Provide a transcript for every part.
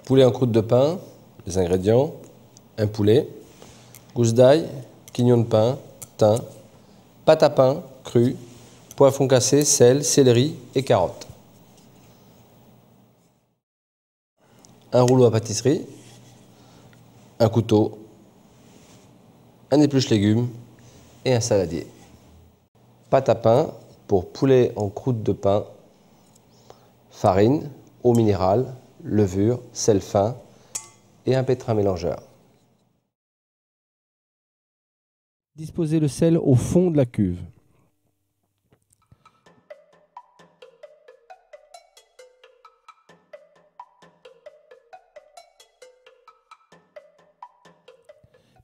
Poulet en croûte de pain, les ingrédients, un poulet, gousse d'ail, quignon de pain, thym, pâte à pain crue, poivron cassé, sel, céleri et carottes. Un rouleau à pâtisserie, un couteau, un épluche légumes et un saladier. Pâte à pain pour poulet en croûte de pain, farine, eau minérale, levure, sel fin et un pétrin mélangeur. Disposez le sel au fond de la cuve.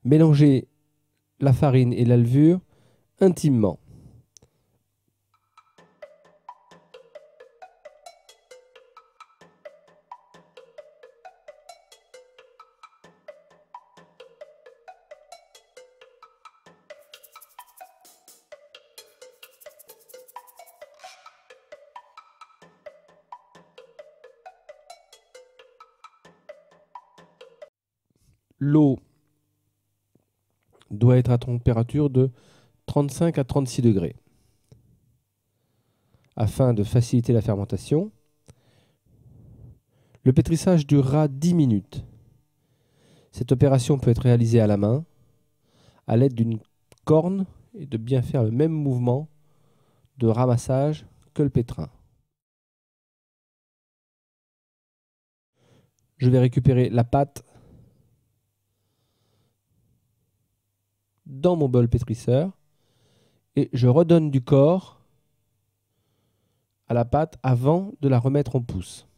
Mélangez la farine et la levure intimement. L'eau doit être à température de 35 à 36 degrés. Afin de faciliter la fermentation, le pétrissage durera 10 minutes. Cette opération peut être réalisée à la main, à l'aide d'une corne et de bien faire le même mouvement de ramassage que le pétrin. Je vais récupérer la pâte dans mon bol pétrisseur et je redonne du corps à la pâte avant de la remettre en pousse.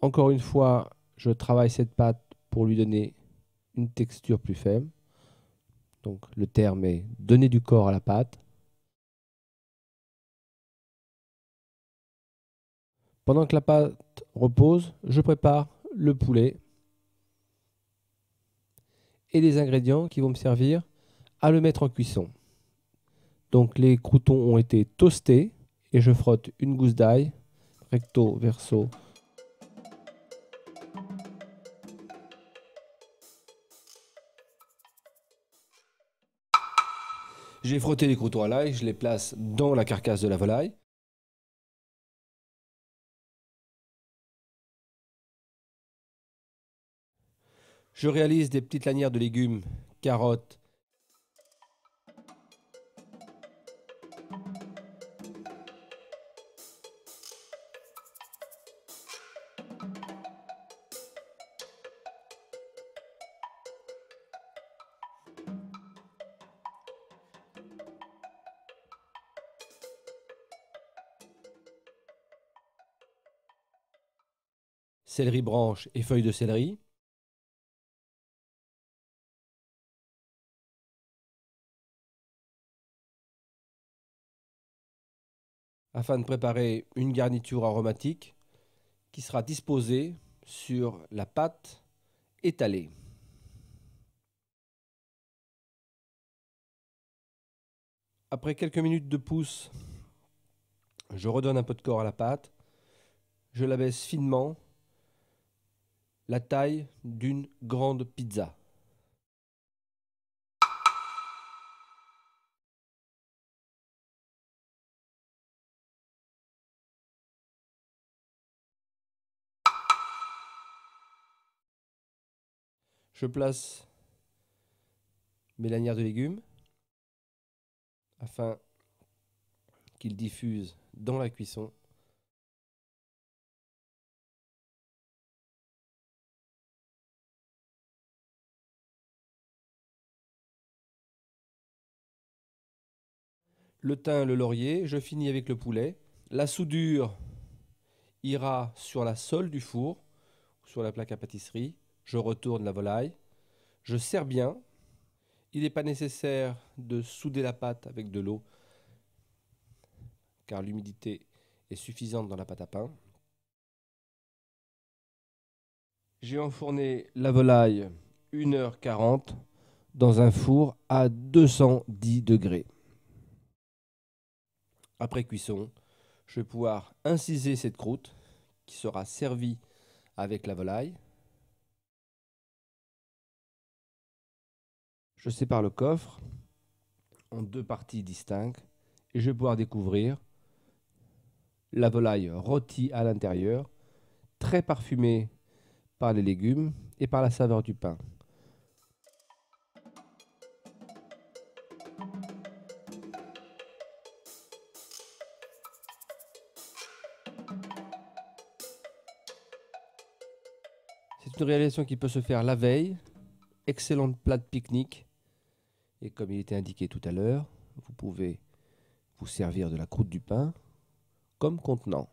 Encore une fois, je travaille cette pâte pour lui donner une texture plus faible. Donc le terme est donner du corps à la pâte. Pendant que la pâte repose, je prépare le poulet et les ingrédients qui vont me servir à le mettre en cuisson. Donc les croûtons ont été toastés et je frotte une gousse d'ail, recto verso. J'ai frotté les croûtons à l'ail, je les place dans la carcasse de la volaille. Je réalise des petites lanières de légumes, carottes, céleri branche et feuilles de céleri. Afin de préparer une garniture aromatique qui sera disposée sur la pâte étalée. Après quelques minutes de pousse, je redonne un peu de corps à la pâte. Je la baisse finement, la taille d'une grande pizza. Je place mes lanières de légumes afin qu'ils diffusent dans la cuisson. Le thym, le laurier, je finis avec le poulet. La soudure ira sur la sole du four, sur la plaque à pâtisserie. Je retourne la volaille. Je serre bien. Il n'est pas nécessaire de souder la pâte avec de l'eau, car l'humidité est suffisante dans la pâte à pain. J'ai enfourné la volaille 1h40 dans un four à 210 degrés. Après cuisson, Je vais pouvoir inciser cette croûte qui sera servie avec la volaille. Je sépare le coffre en deux parties distinctes et je vais pouvoir découvrir la volaille rôtie à l'intérieur, très parfumée par les légumes et par la saveur du pain. C'est une réalisation qui peut se faire la veille. Excellent plat de pique-nique. Et comme il était indiqué tout à l'heure, vous pouvez vous servir de la croûte du pain comme contenant.